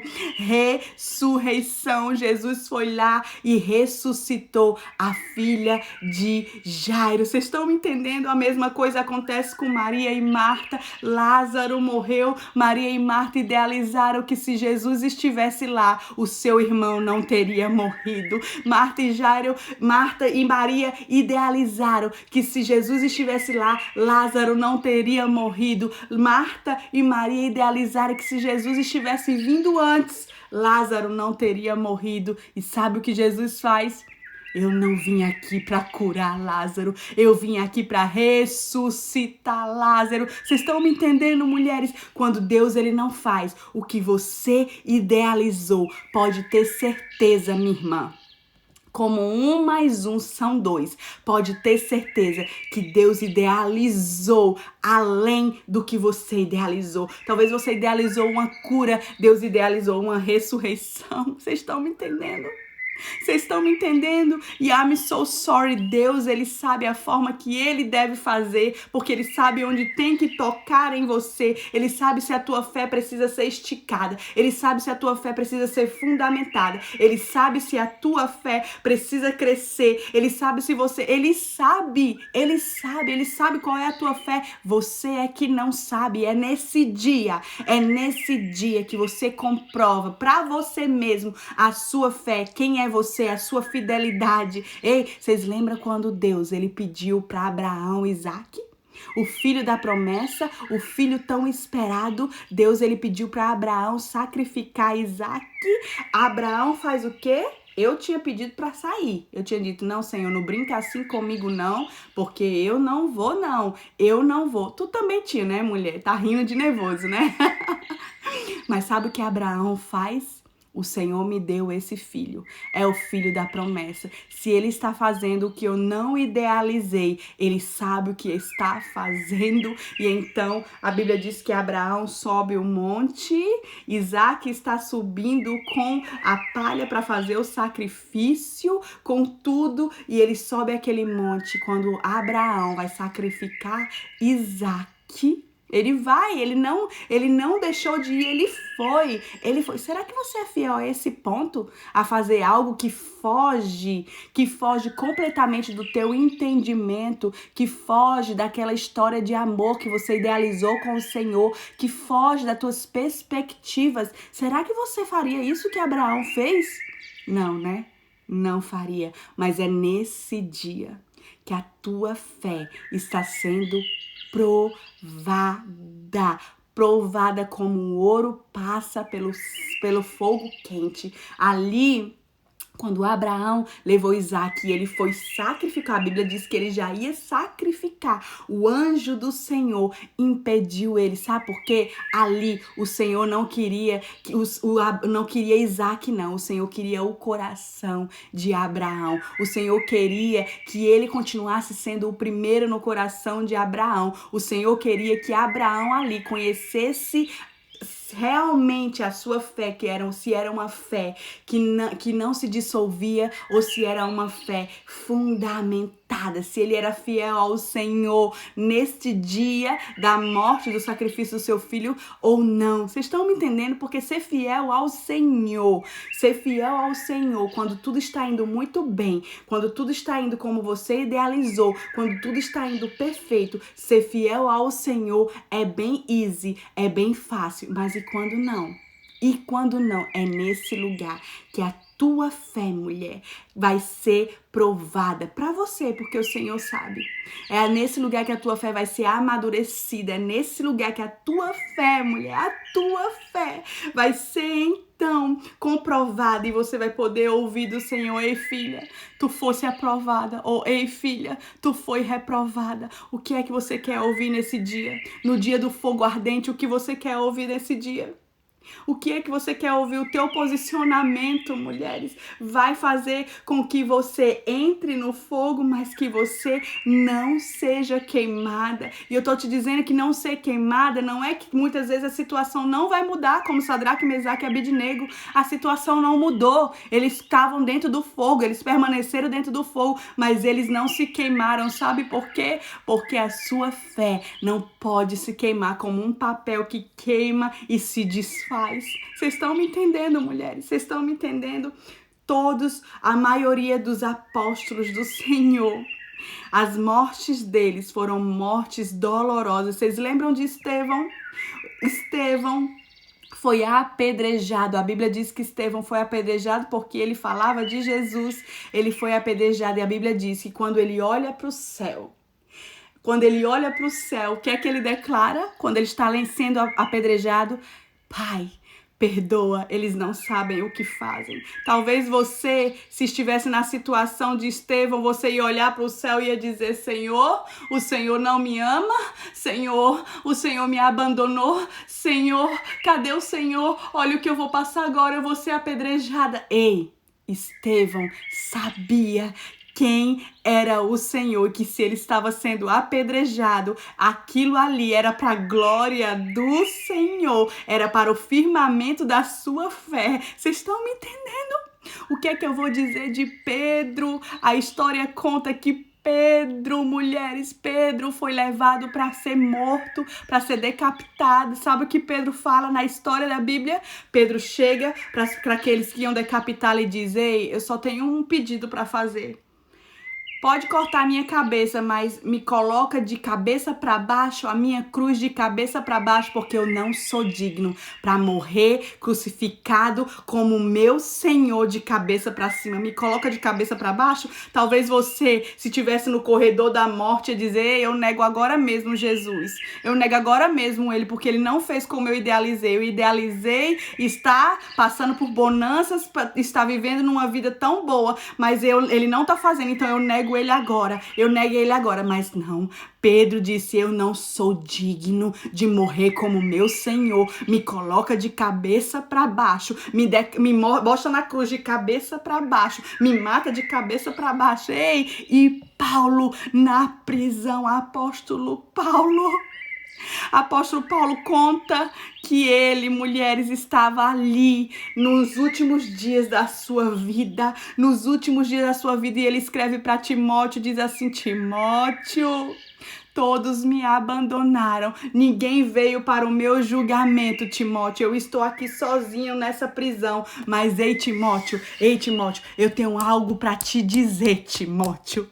Jesus foi lá e ressuscitou a filha de Jairo. Vocês estão me entendendo? A mesma coisa acontece com Maria e Marta. Lázaro morreu. Maria e Marta idealizaram que se Jesus estivesse lá, o seu irmão não teria morrido. Marta e Maria idealizaram que se Jesus estivesse lá, Lázaro não teria morrido. Marta e Maria idealizaram que se Jesus estivesse vindo antes, Lázaro não teria morrido. E sabe o que Jesus faz? Eu não vim aqui para curar Lázaro, eu vim aqui para ressuscitar Lázaro. Vocês estão me entendendo, mulheres? Quando Deus ele não faz o que você idealizou, pode ter certeza, minha irmã. Como 1 mais 1 são 2. Pode ter certeza que Deus idealizou além do que você idealizou. Talvez você idealizou uma cura, Deus idealizou uma ressurreição. Vocês estão me entendendo? Vocês estão me entendendo? E I'm so sorry. Deus, ele sabe a forma que ele deve fazer, porque ele sabe onde tem que tocar em você. Ele sabe se a tua fé precisa ser esticada. Ele sabe se a tua fé precisa ser fundamentada. Ele sabe se a tua fé precisa crescer. Ele sabe se você... Ele sabe qual é a tua fé. Você é que não sabe. É nesse dia que você comprova para você mesmo a sua fé. Quem é você, a sua fidelidade. Ei, vocês lembram quando Deus ele pediu para Abraão Isaac? O filho da promessa, o filho tão esperado. Deus ele pediu para Abraão sacrificar Isaac. Abraão faz o quê? Eu tinha pedido para sair. Eu tinha dito: não, Senhor, não brinca assim comigo não, porque eu não vou não. Eu não vou. Tu também tinha, né, mulher? Tá rindo de nervoso, né? Mas sabe o que Abraão faz? O Senhor me deu esse filho. É o filho da promessa. Se ele está fazendo o que eu não idealizei, ele sabe o que está fazendo. E então a Bíblia diz que Abraão sobe o monte. Isaac está subindo com a palha para fazer o sacrifício, com tudo. E ele sobe aquele monte. Quando Abraão vai sacrificar Isaac, Ele vai, ele não deixou de ir, ele foi. Será que você é fiel a esse ponto? A fazer algo que foge completamente do teu entendimento, que foge daquela história de amor que você idealizou com o Senhor, que foge das tuas perspectivas. Será que você faria isso que Abraão fez? Não, né? Não faria. Mas é nesse dia que a tua fé está sendo provada como o ouro passa pelo fogo quente. Ali, quando Abraão levou Isaac e ele foi sacrificar, a Bíblia diz que ele já ia sacrificar. O anjo do Senhor impediu ele. Sabe por quê? Ali o Senhor não queria não queria Isaac, não. O Senhor queria o coração de Abraão. O Senhor queria que ele continuasse sendo o primeiro no coração de Abraão. O Senhor queria que Abraão ali conhecesse realmente a sua fé, se era uma fé que não se dissolvia ou se era uma fé fundamentada, se ele era fiel ao Senhor neste dia da morte, do sacrifício do seu filho ou não. Vocês estão me entendendo? Porque ser fiel ao Senhor, quando tudo está indo muito bem, quando tudo está indo como você idealizou, quando tudo está indo perfeito, ser fiel ao Senhor é bem easy, é bem fácil. Mas e quando não? E quando não? É nesse lugar que a tua fé, mulher, vai ser provada para você, porque o Senhor sabe. É nesse lugar que a tua fé vai ser amadurecida. É nesse lugar que a tua fé, mulher, a tua fé vai ser então comprovada e você vai poder ouvir do Senhor: ei, filha, tu fosse aprovada. Ou ei, filha, tu foi reprovada. O que é que você quer ouvir nesse dia? No dia do fogo ardente, o que você quer ouvir nesse dia? O que é que você quer ouvir? O teu posicionamento, mulheres, vai fazer com que você entre no fogo, mas que você não seja queimada. E eu tô te dizendo que não ser queimada não é que muitas vezes a situação não vai mudar, como Sadraque, Mesaque e Abednego. A situação não mudou. Eles estavam dentro do fogo, eles permaneceram dentro do fogo, mas eles não se queimaram. Sabe por quê? Porque a sua fé não pode se queimar como um papel que queima e se desfaz. Vocês estão me entendendo, mulheres? Vocês estão me entendendo? A maioria dos apóstolos do Senhor, as mortes deles foram mortes dolorosas. Vocês lembram de Estevão? Estevão foi apedrejado. A Bíblia diz que Estevão foi apedrejado porque ele falava de Jesus. Ele foi apedrejado e a Bíblia diz que quando ele olha para o céu, o que é que ele declara? Quando ele está sendo apedrejado: Pai, perdoa, eles não sabem o que fazem. Talvez você, se estivesse na situação de Estevão, você ia olhar para o céu e ia dizer: Senhor, o Senhor não me ama? Senhor, o Senhor me abandonou? Senhor, cadê o Senhor? Olha o que eu vou passar agora, eu vou ser apedrejada. Ei, Estevão sabia quem era o Senhor, que se ele estava sendo apedrejado, aquilo ali era para a glória do Senhor, era para o firmamento da sua fé. Vocês estão me entendendo? O que é que eu vou dizer de Pedro? A história conta que Pedro foi levado para ser morto, para ser decapitado. Sabe o que Pedro fala na história da Bíblia? Pedro chega para aqueles que iam decapitá-lo e diz: ei, eu só tenho um pedido para fazer. Pode cortar a minha cabeça, mas me coloca de cabeça para baixo, a minha cruz de cabeça para baixo, porque eu não sou digno para morrer crucificado como meu Senhor de cabeça para cima. Me coloca de cabeça para baixo. Talvez você, se estivesse no corredor da morte, ia dizer: eu nego agora mesmo Jesus. Eu nego agora mesmo ele, porque ele não fez como eu idealizei. Eu idealizei estar passando por bonanças, estar vivendo numa vida tão boa, mas ele não está fazendo, então eu nego ele agora, mas não. Pedro disse: eu não sou digno de morrer como meu Senhor. Me coloca de cabeça para baixo, me bosta na cruz de cabeça para baixo, me mata de cabeça para baixo. Ei, e Paulo na prisão, apóstolo Paulo conta que ele, mulheres, estava ali nos últimos dias da sua vida, e ele escreve para Timóteo, diz assim: Timóteo, Todos me abandonaram. Ninguém veio para o meu julgamento, Timóteo. Eu estou aqui sozinho nessa prisão. Mas ei, Timóteo, eu tenho algo para te dizer, Timóteo.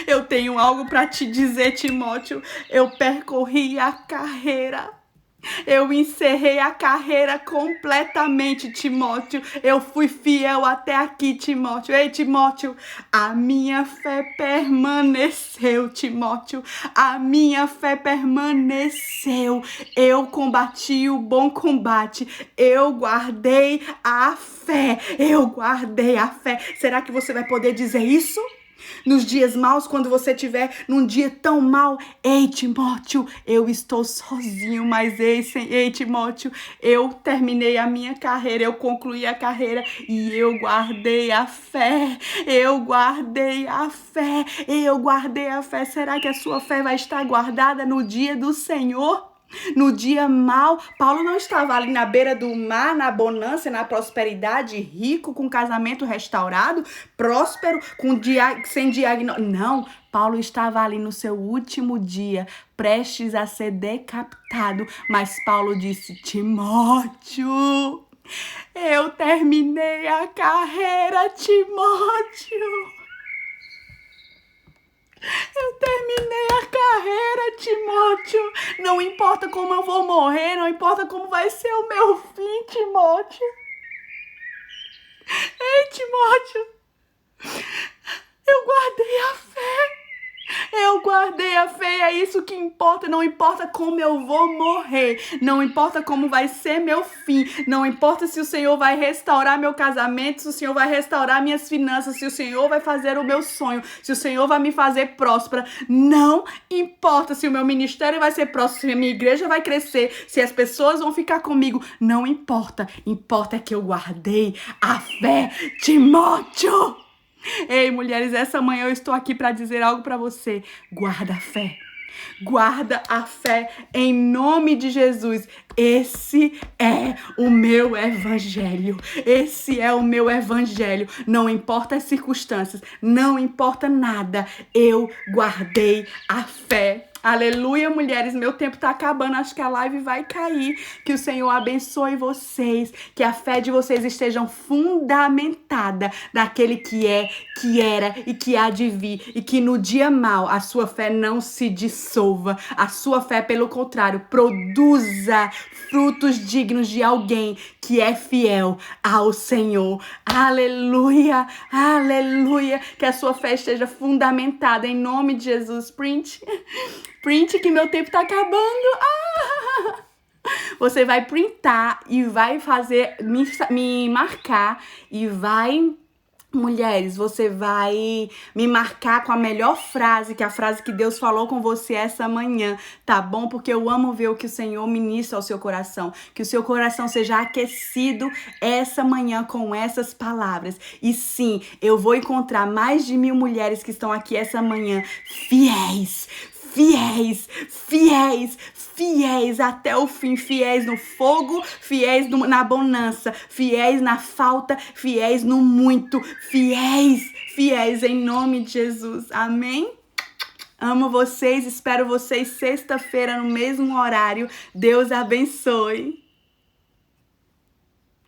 Eu tenho algo para te dizer, Timóteo. Eu percorri a carreira. Eu encerrei a carreira completamente, Timóteo. Eu fui fiel até aqui, Timóteo. Ei, Timóteo, a minha fé permaneceu, Timóteo. A minha fé permaneceu. Eu combati o bom combate. Eu guardei a fé. Eu guardei a fé. Será que você vai poder dizer isso? Nos dias maus, quando você estiver num dia tão mau, ei, Timóteo, eu estou sozinho, mas ei, Timóteo, eu terminei a minha carreira, eu concluí a carreira e eu guardei a fé, eu guardei a fé, eu guardei a fé. Será que a sua fé vai estar guardada no dia do Senhor? No dia mau, Paulo não estava ali na beira do mar, na bonança, na prosperidade, rico, com casamento restaurado, próspero, sem diagnóstico. Não, Paulo estava ali no seu último dia, prestes a ser decapitado. Mas Paulo disse: Timóteo, eu terminei a carreira, Timóteo. Eu terminei a carreira, Timóteo. Não importa como eu vou morrer, não importa como vai ser o meu fim, Timóteo. Ei, Timóteo, eu guardei a fé. Eu guardei a fé, é isso que importa. Não importa como eu vou morrer, não importa como vai ser meu fim, não importa se o Senhor vai restaurar meu casamento, se o Senhor vai restaurar minhas finanças, se o Senhor vai fazer o meu sonho, se o Senhor vai me fazer próspera. Não importa se o meu ministério vai ser próspero, se a minha igreja vai crescer, se as pessoas vão ficar comigo. Não importa, importa é que eu guardei a fé, Timóteo. Ei, mulheres, essa manhã eu estou aqui para dizer algo para você. Guarda a fé. Guarda a fé em nome de Jesus. Esse é o meu evangelho. Esse é o meu evangelho. Não importa as circunstâncias, não importa nada. Eu guardei a fé. Aleluia, mulheres, meu tempo tá acabando, acho que a live vai cair. Que o Senhor abençoe vocês, que a fé de vocês esteja fundamentada naquele que é, que era e que há de vir. E que no dia mau a sua fé não se dissolva. A sua fé, pelo contrário, produza frutos dignos de alguém que é fiel ao Senhor. Aleluia, aleluia. Que a sua fé esteja fundamentada em nome de Jesus. Print que meu tempo tá acabando. Você vai printar e vai fazer, me marcar e vai... Mulheres, você vai me marcar com a melhor frase, que é a frase que Deus falou com você essa manhã, tá bom? Porque eu amo ver o que o Senhor ministra ao seu coração. Que o seu coração seja aquecido essa manhã com essas palavras. E sim, eu vou encontrar mais de 1000 mulheres que estão aqui essa manhã, fiéis até o fim, fiéis no fogo, fiéis na bonança, fiéis na falta, fiéis no muito, fiéis em nome de Jesus, amém? Amo vocês, espero vocês sexta-feira no mesmo horário, Deus abençoe.